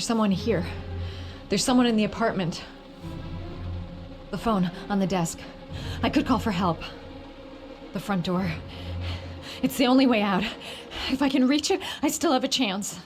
There's someone here. There's someone in the apartment. The phone on the desk. I could call for help. The front door. It's the only way out. If I can reach it, I still have a chance.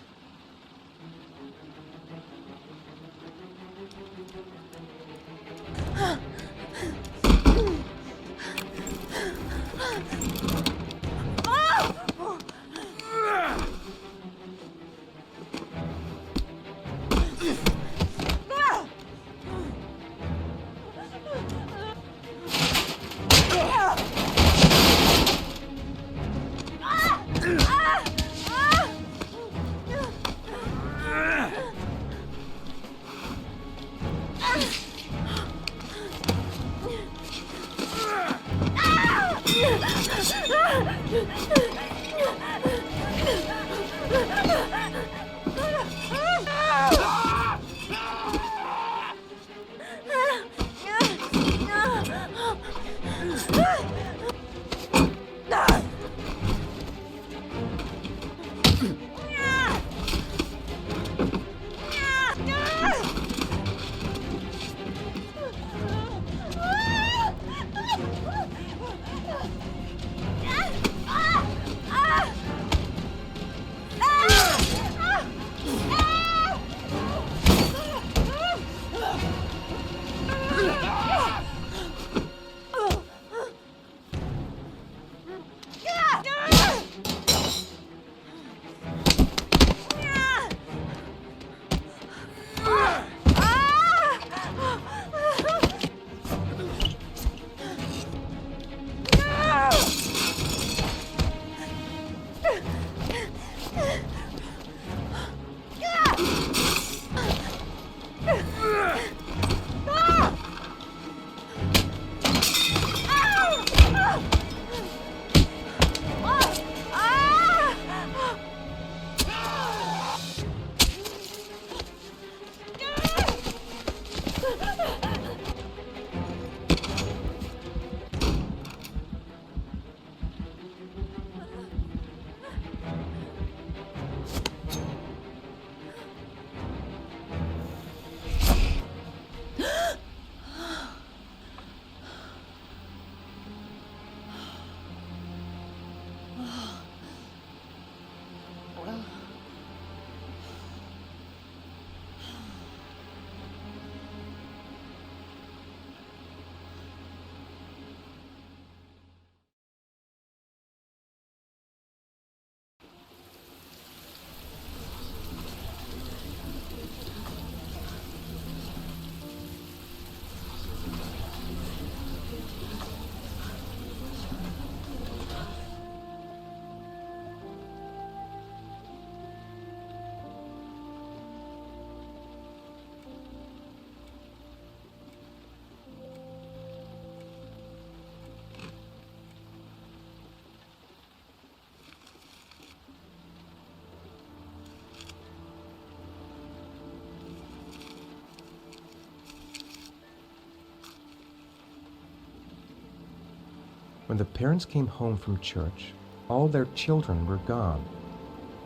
When the parents came home from church, all their children were gone.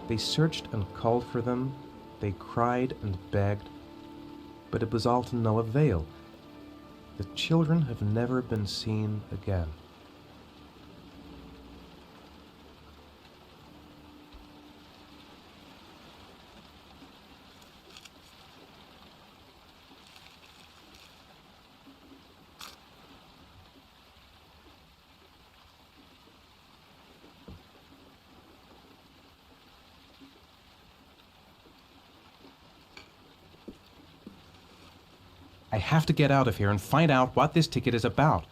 They searched and called for them, they cried and begged, but it was all to no avail. The children have never been seen again. I have to get out of here and find out what this ticket is about.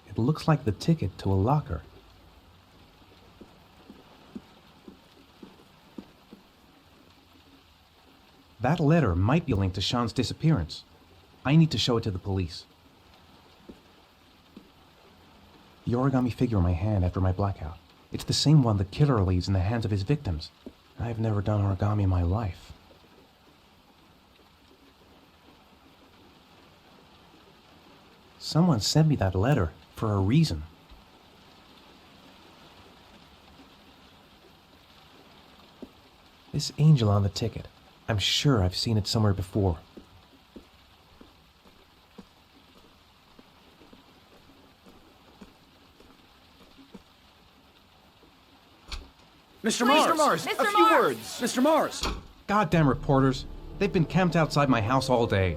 It looks like the ticket to a locker. That letter might be linked to Sean's disappearance. I need to show it to the police. The origami figure in my hand after my blackout. It's the same one the killer leaves in the hands of his victims. I've never done origami in my life. Someone sent me that letter for a reason. This angel on the ticket. I'm sure I've seen it somewhere before. Mr. Mars! Mr. A few Mars! words! Mr. Mars! Goddamn reporters. They've been camped outside my house all day.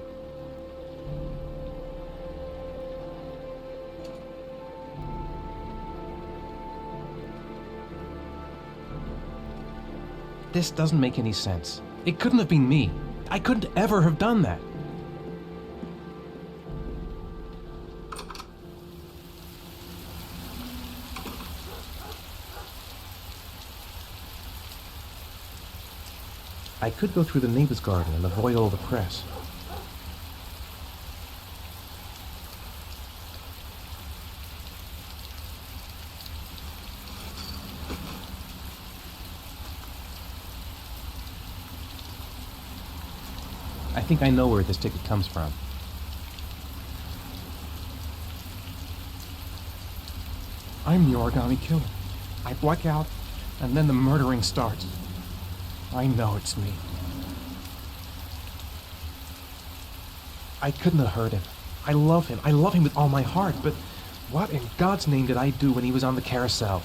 This doesn't make any sense. It couldn't have been me. I couldn't ever have done that. I could go through the neighbor's garden and avoid all the press. I think I know where this ticket comes from. I'm the Origami Killer. I black out, and then the murdering starts. I know it's me. I couldn't have hurt him. I love him. I love him with all my heart, but what in God's name did I do when he was on the carousel?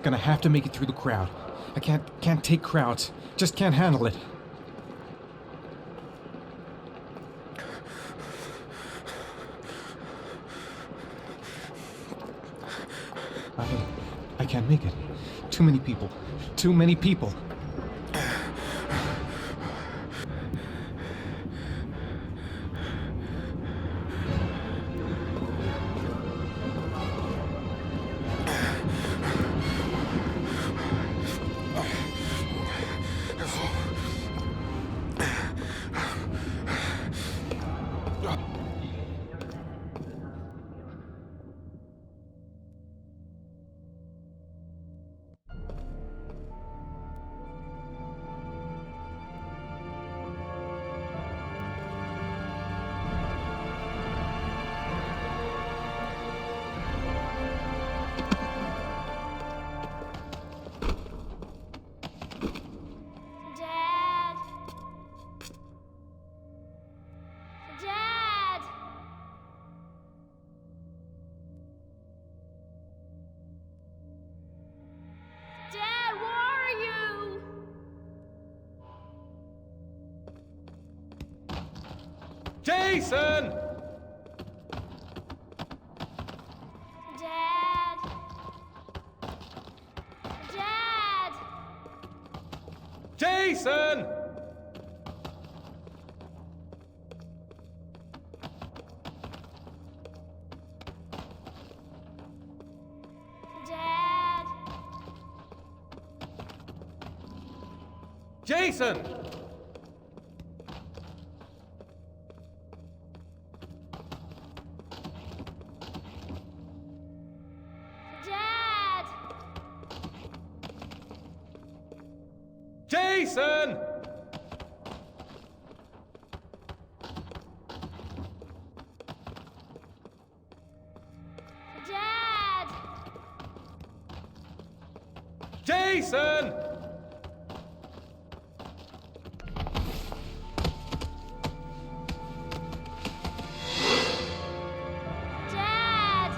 Gonna have to make it through the crowd. I can't take crowds. Just can't handle it. I can't make it. Too many people. Too many people. Jason! Dad! Dad! Jason! Dad! Jason! Dad! Jason! Dad! Jason! Dad!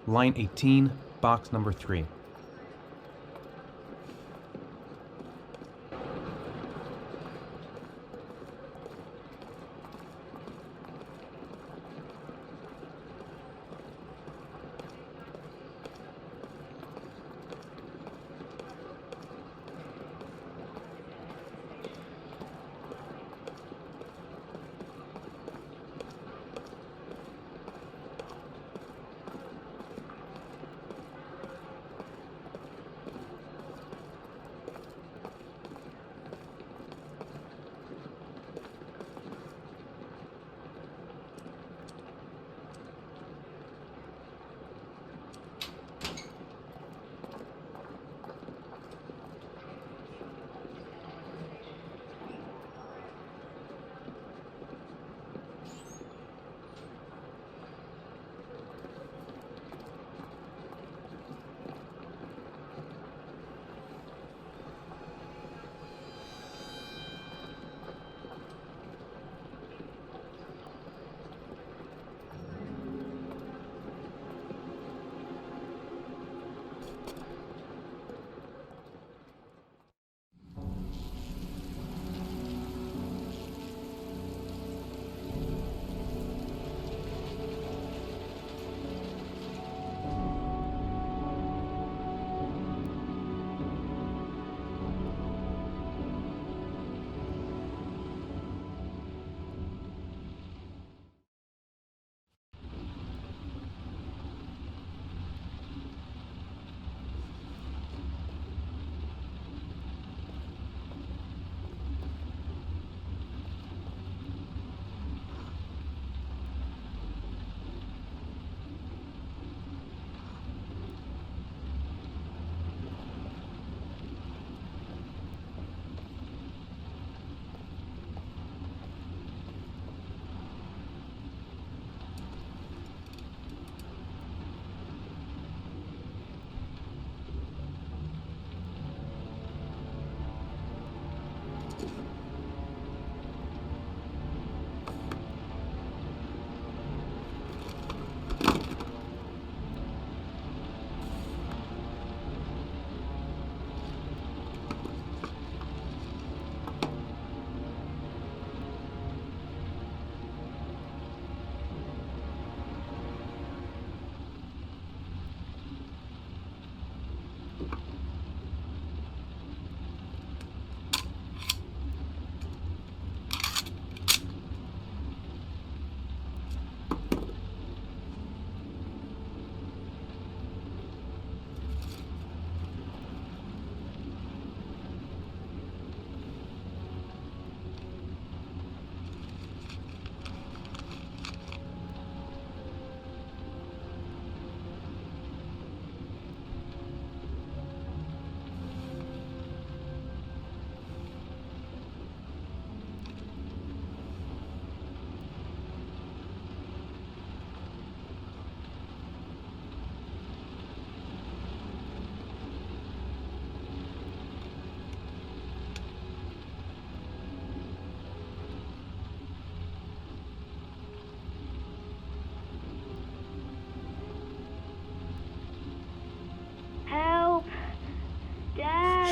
Line 18, box number 3.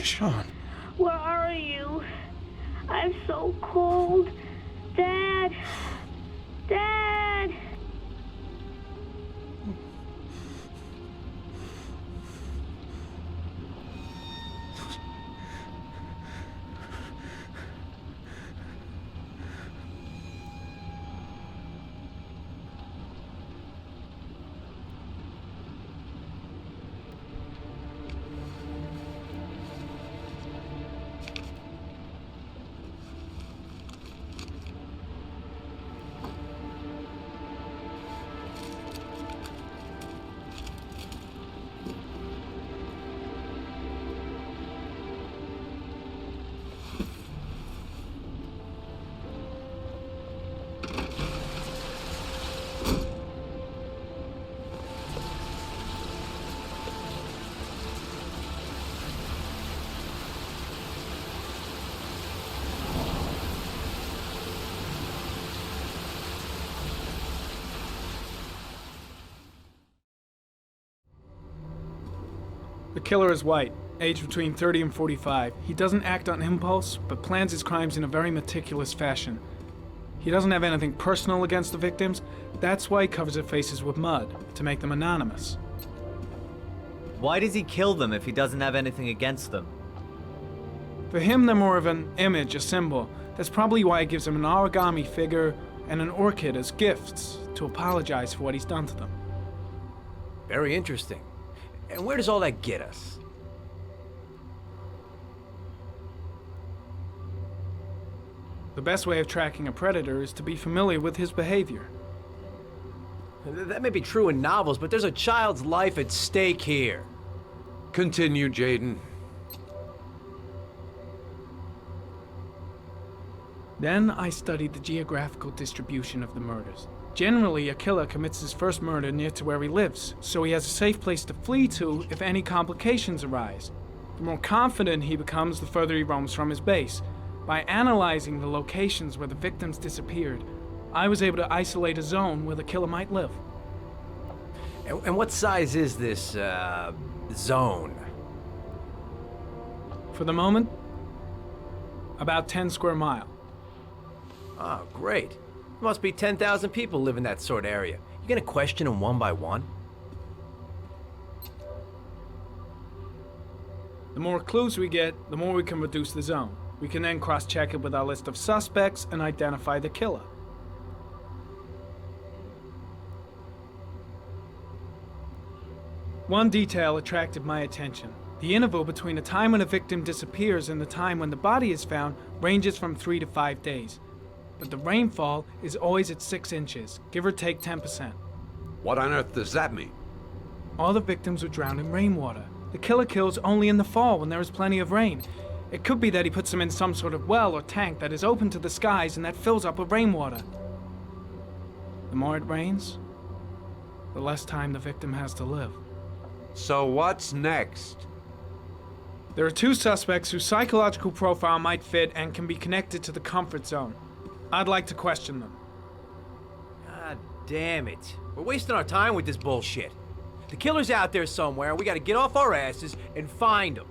Sean. Where are you? I'm so cold. Dad! Dad! The killer is white, aged between 30 and 45. He doesn't act on impulse, but plans his crimes in a very meticulous fashion. He doesn't have anything personal against the victims. That's why he covers their faces with mud, to make them anonymous. Why does he kill them if he doesn't have anything against them? For him, they're more of an image, a symbol. That's probably why he gives them an origami figure and an orchid as gifts to apologize for what he's done to them. Very interesting. And where does all that get us? The best way of tracking a predator is to be familiar with his behavior. That may be true in novels, but there's a child's life at stake here. Continue, Jaden. Then I studied the geographical distribution of the murders. Generally, a killer commits his first murder near to where he lives, so he has a safe place to flee to if any complications arise. The more confident he becomes, the further he roams from his base. By analyzing the locations where the victims disappeared, I was able to isolate a zone where the killer might live. And what size is this, zone? For the moment, about 10 square miles. Oh, great. There must be 10,000 people live in that sort of area. You gonna question them one by one? The more clues we get, the more we can reduce the zone. We can then cross-check it with our list of suspects and identify the killer. One detail attracted my attention. The interval between the time when a victim disappears and the time when the body is found ranges from 3 to 5 days. But the rainfall is always at 6 inches, give or take 10%. What on earth does that mean? All the victims were drowned in rainwater. The killer kills only in the fall when there is plenty of rain. It could be that he puts them in some sort of well or tank that is open to the skies and that fills up with rainwater. The more it rains, the less time the victim has to live. So what's next? There are 2 suspects whose psychological profile might fit and can be connected to the comfort zone. I'd like to question them. God damn it. We're wasting our time with this bullshit. The killer's out there somewhere, and we gotta get off our asses and find him.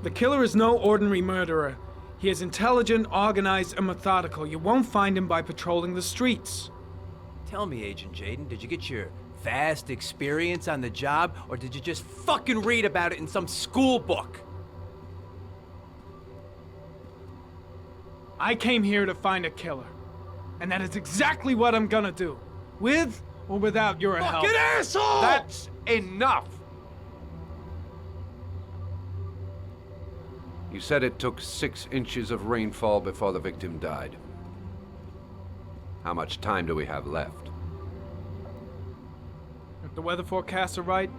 The killer is no ordinary murderer. He is intelligent, organized, and methodical. You won't find him by patrolling the streets. Tell me, Agent Jaden, did you get your vast experience on the job, or did you just fucking read about it in some school book? I came here to find a killer. And that is exactly what I'm gonna do. With or without your help. Fucking asshole! That's enough! You said it took 6 inches of rainfall before the victim died. How much time do we have left? If the weather forecasts are right,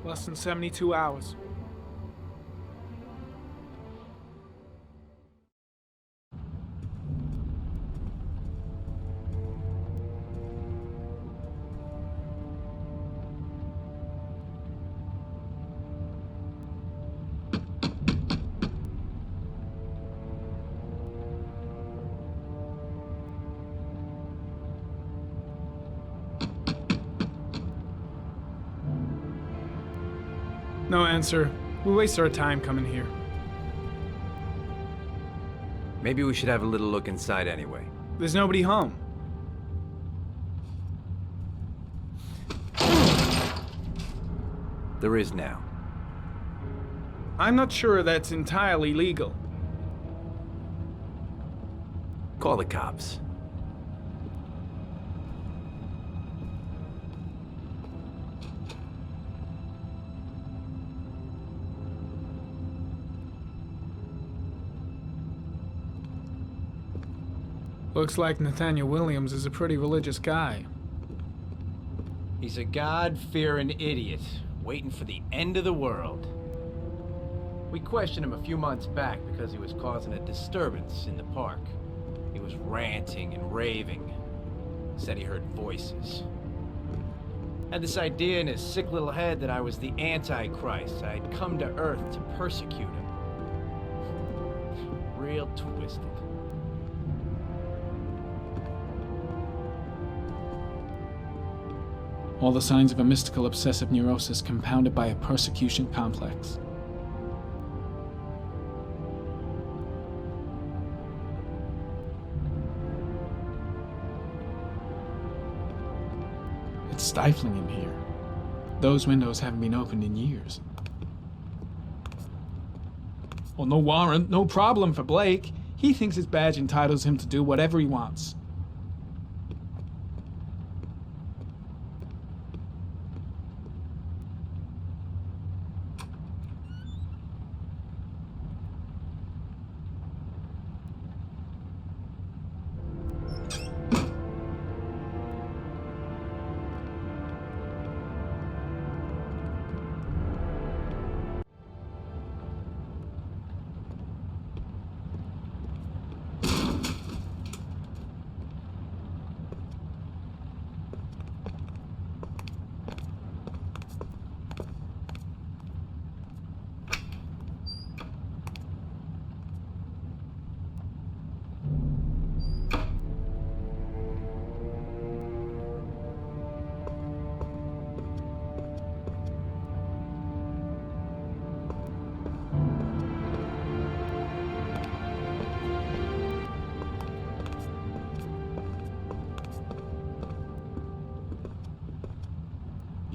less than 72 hours. No answer. We waste our time coming here. Maybe we should have a little look inside anyway. There's nobody home. There is now. I'm not sure that's entirely legal. Call the cops. Looks like Nathaniel Williams is a pretty religious guy. He's a God-fearing idiot, waiting for the end of the world. We questioned him a few months back because he was causing a disturbance in the park. He was ranting and raving. Said he heard voices. Had this idea in his sick little head that I was the Antichrist. I'd come to Earth to persecute him. Real twisted. All the signs of a mystical obsessive neurosis compounded by a persecution complex. It's stifling in here. Those windows haven't been opened in years. Well, no warrant, no problem for Blake. He thinks his badge entitles him to do whatever he wants.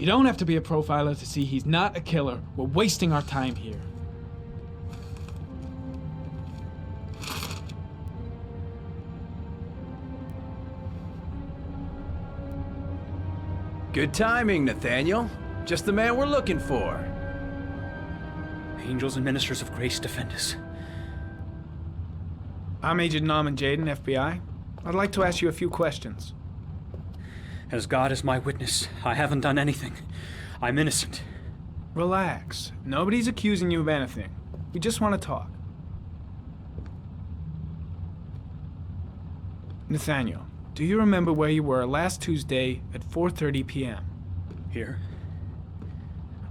You don't have to be a profiler to see he's not a killer. We're wasting our time here. Good timing, Nathaniel. Just the man we're looking for. Angels and ministers of grace defend us. I'm Agent Norman Jaden, FBI. I'd like to ask you a few questions. As God is my witness, I haven't done anything. I'm innocent. Relax. Nobody's accusing you of anything. We just want to talk. Nathaniel, do you remember where you were last Tuesday at 4:30 p.m.? Here?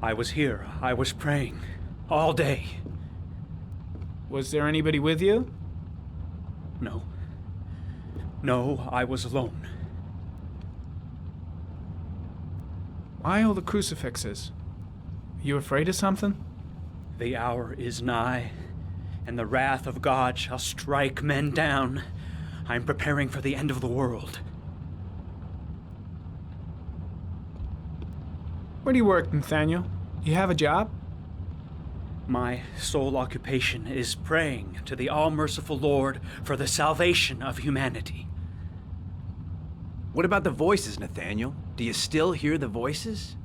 I was here. I was praying. All day. Was there anybody with you? No. No, I was alone. Why all the crucifixes? Are you afraid of something? The hour is nigh, and the wrath of God shall strike men down. I'm preparing for the end of the world. Where do you work, Nathaniel? You have a job? My sole occupation is praying to the all-merciful Lord for the salvation of humanity. What about the voices, Nathaniel? Do you still hear the voices?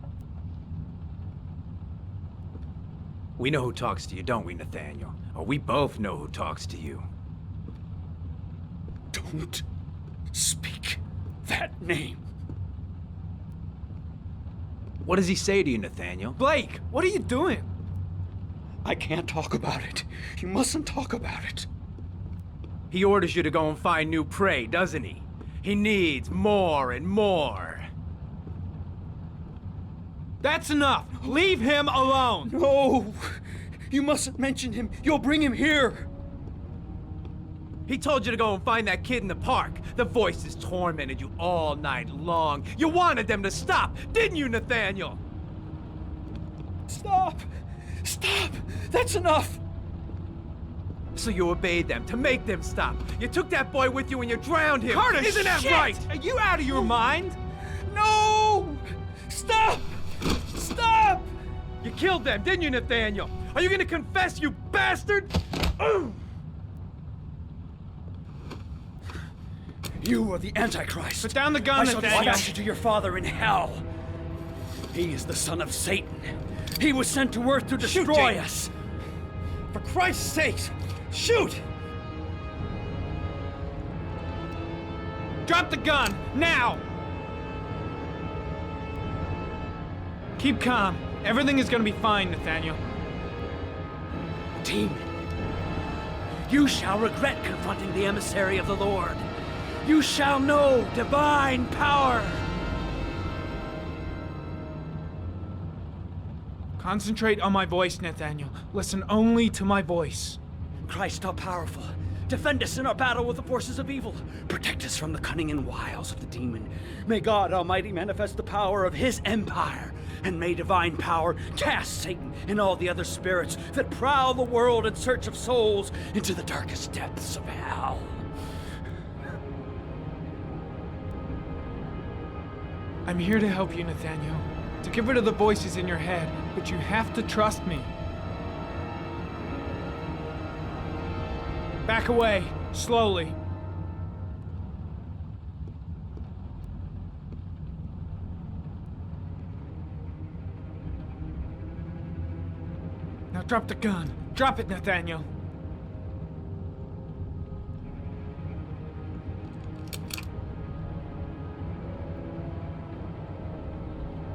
We know who talks to you, don't we, Nathaniel? Or we both know who talks to you. Don't speak that name. What does he say to you, Nathaniel? Blake, what are you doing? I can't talk about it. You mustn't talk about it. He orders you to go and find new prey, doesn't he? He needs more and more. That's enough! Leave him alone! No! You mustn't mention him. You'll bring him here. He told you to go and find that kid in the park. The voices tormented you all night long. You wanted them to stop, didn't you, Nathaniel? Stop! Stop! That's enough! So you obeyed them to make them stop. You took that boy with you and you drowned him. Carter, Isn't that shit! right? Are you out of your mind? No! Stop! Stop! You killed them, didn't you, Nathaniel? Are you gonna confess, you bastard? You are the Antichrist. Put down the I gun, shall Nathaniel. dispatch you to your father in hell. He is the son of Satan. He was sent to earth to destroy us. For Christ's sake, shoot! Drop the gun, now! Keep calm. Everything is gonna be fine, Nathaniel. Demon, you shall regret confronting the emissary of the Lord. You shall know divine power. Concentrate on my voice, Nathaniel. Listen only to my voice. Christ all powerful, Defend us in our battle with the forces of evil. Protect us from the cunning and wiles of the demon. May God Almighty manifest the power of his empire. And may divine power cast Satan and all the other spirits that prowl the world in search of souls into the darkest depths of hell. I'm here to help you, Nathaniel. To get rid of the voices in your head, but you have to trust me. Back away, slowly. Now drop the gun. Drop it, Nathaniel.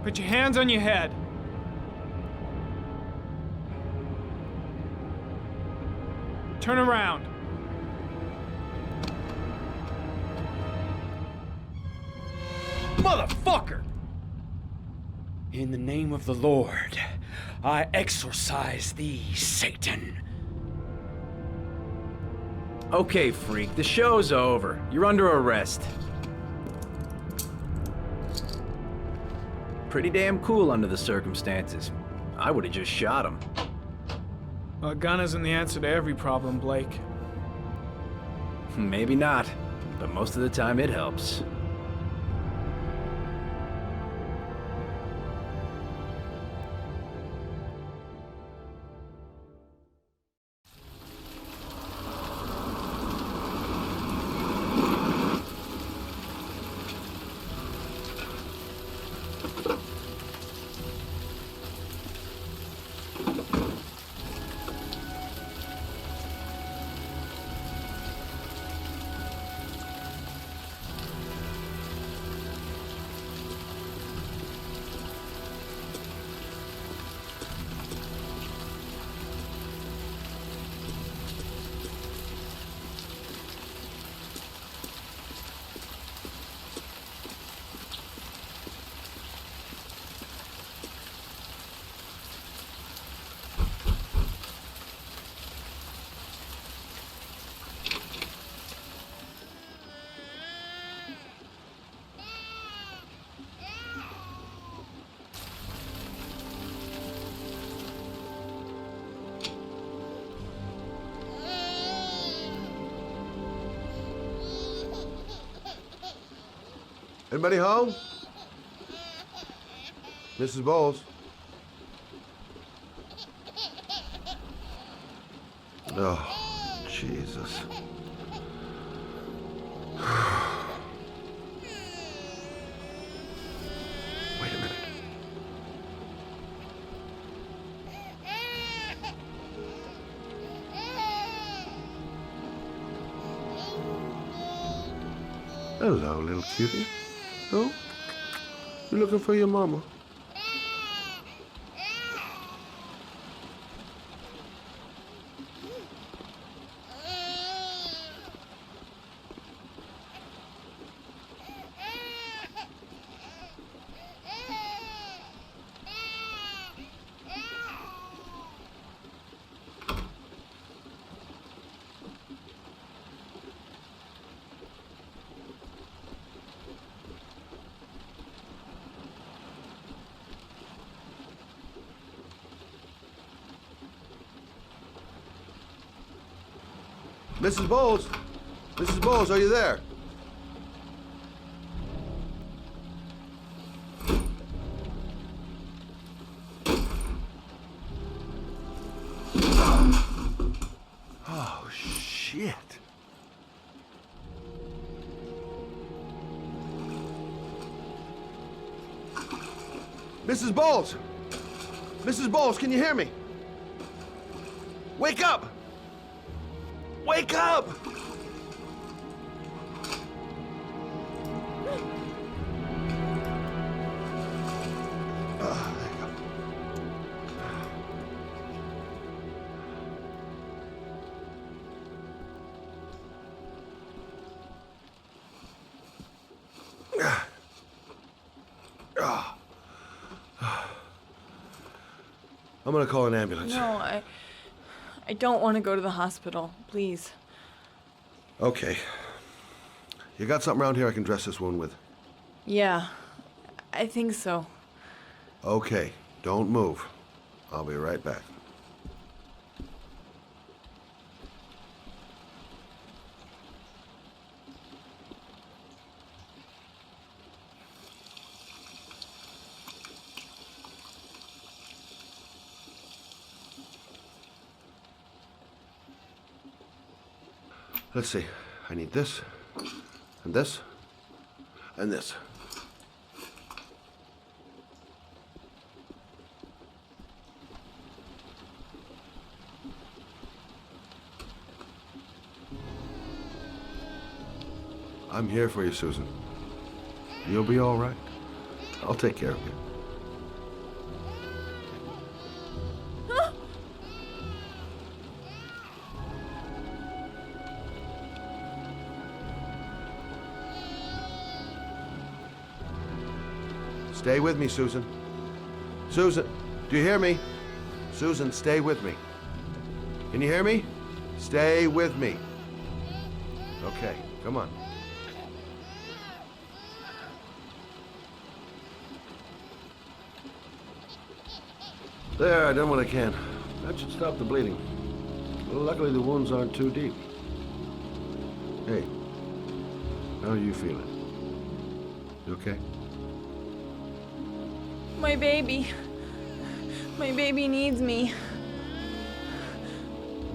Put your hands on your head. Turn around. Motherfucker! In the name of the Lord, I exorcise thee, Satan. Okay, freak, the show's over. You're under arrest. Pretty damn cool under the circumstances. I would have just shot him. A gun isn't the answer to every problem, Blake. Maybe not, but most of the time it helps. Anybody home? Mrs. Bowles? Oh, Jesus. Wait a minute. Hello, little cutie. Oh, you looking for your mama? Mrs. Bowles? Mrs. Bowles, are you there? Oh, shit. Mrs. Bowles! Mrs. Bowles, can you hear me? Wake up! Wake up! Oh, there you go. I'm gonna call an ambulance. No, I don't want to go to the hospital. Please. Okay. You got something around here I can dress this wound with? Yeah, I think so. Okay, don't move. I'll be right back. Let's see. I need this, and this, and this. I'm here for you, Susan. You'll be all right. I'll take care of you. Stay with me, Susan. Susan, do you hear me? Susan, stay with me. Can you hear me? Stay with me. Okay, come on. There, I done what I can. That should stop the bleeding. Well, luckily the wounds aren't too deep. Hey, how are you feeling? You okay? My baby. My baby needs me.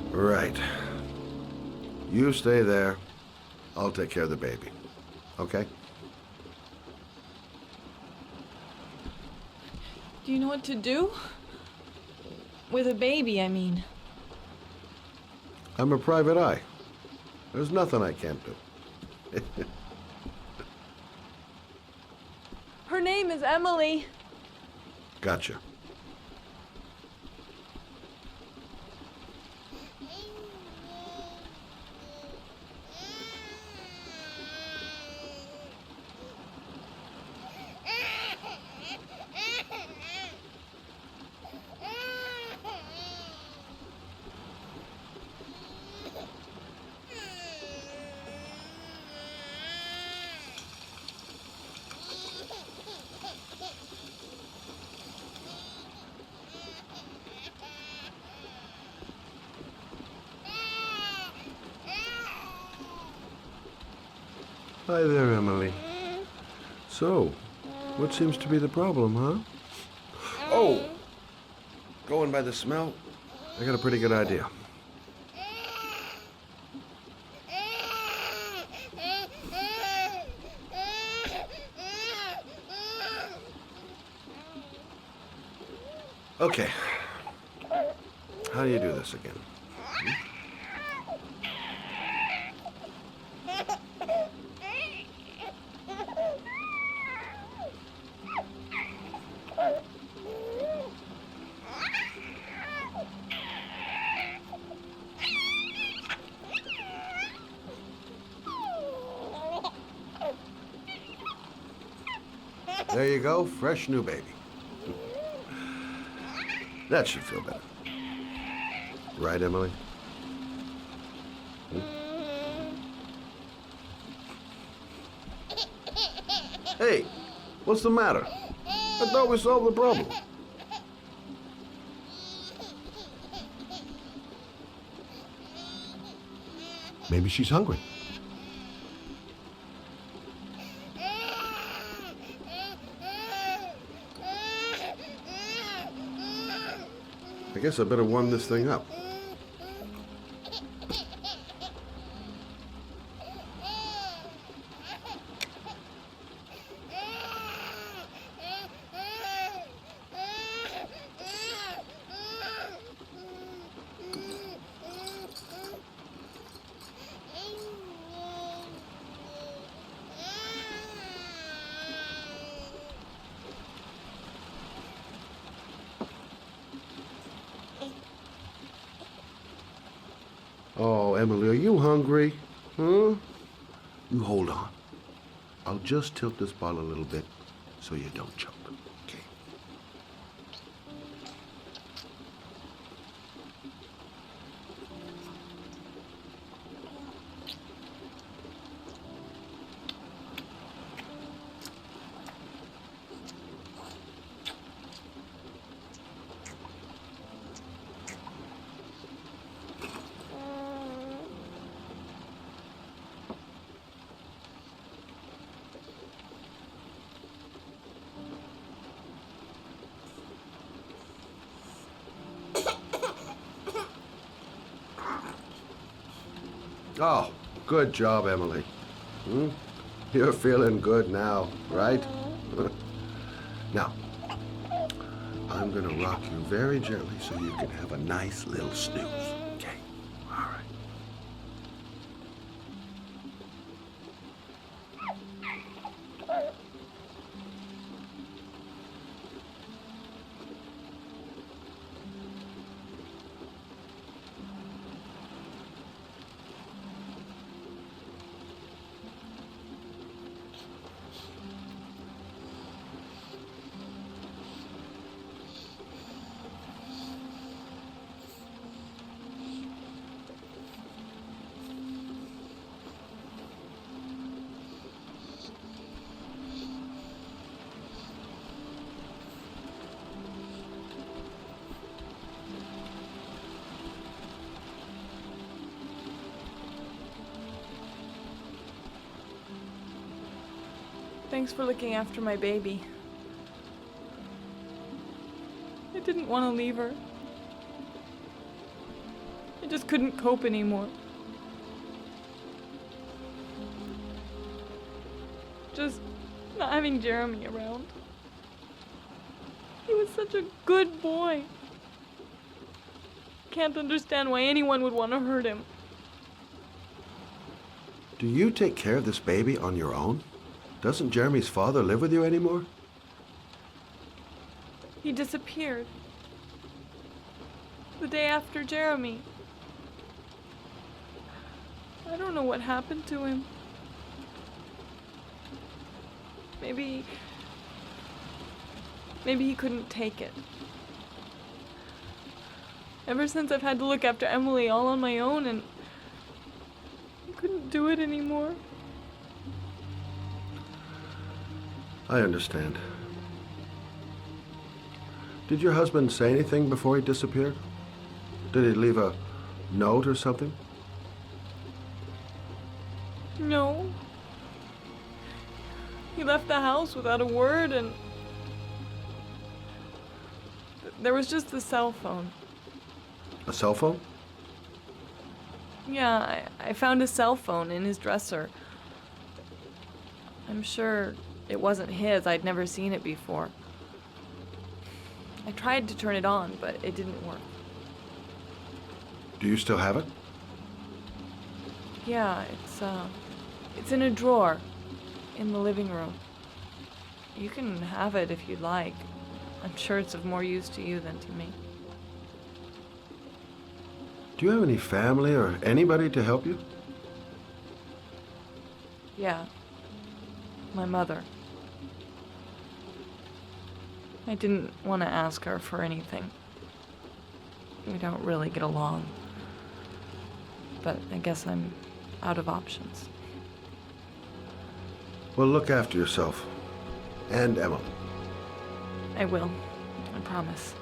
Right. You stay there. I'll take care of the baby. Okay? Do you know what to do? With a baby, I mean. I'm a private eye. There's nothing I can't do. Her name is Emily. Gotcha. Hi there, Emily. So, what seems to be the problem, huh? Oh! Going by the smell, I got a pretty good idea. Okay. How do you do this again? There you go, fresh new baby. That should feel better. Right, Emily? Hey, what's the matter? I thought we solved the problem. Maybe she's hungry. I guess I better warm this thing up. Oh, Emily, are you hungry? Huh? You hold on. I'll just tilt this bottle a little bit so you don't choke. Okay? Oh, good job, Emily. Hmm? You're feeling good now, right? Now, I'm gonna rock you very gently so you can have a nice little snooze. Okay? All right. Thanks for looking after my baby. I didn't want to leave her. I just couldn't cope anymore. Just not having Jeremy around. He was such a good boy. Can't understand why anyone would want to hurt him. Do you take care of this baby on your own? Doesn't Jeremy's father live with you anymore? He disappeared. The day after Jeremy. I don't know what happened to him. Maybe he couldn't take it. Ever since I've had to look after Emily all on my own, and I couldn't do it anymore. I understand. Did your husband say anything before he disappeared? Did he leave a note or something? No. He left the house without a word, and there was just the cell phone. A cell phone? Yeah, I found a cell phone in his dresser. I'm sure it wasn't his. I'd never seen it before. I tried to turn it on, but it didn't work. Do you still have it? Yeah, it's in a drawer in the living room. You can have it if you'd like. I'm sure it's of more use to you than to me. Do you have any family or anybody to help you? Yeah. My mother. I didn't want to ask her for anything. We don't really get along. But I guess I'm out of options. Well, look after yourself. And Emma. I will. I promise.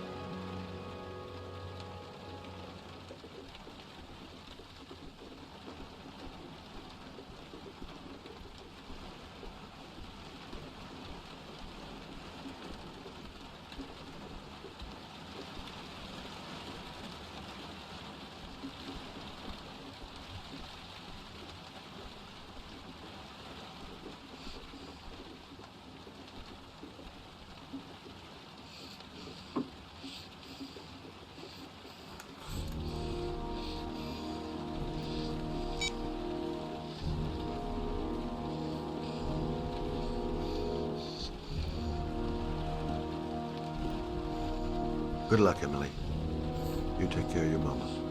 Good luck, Emily. You take care of your mama.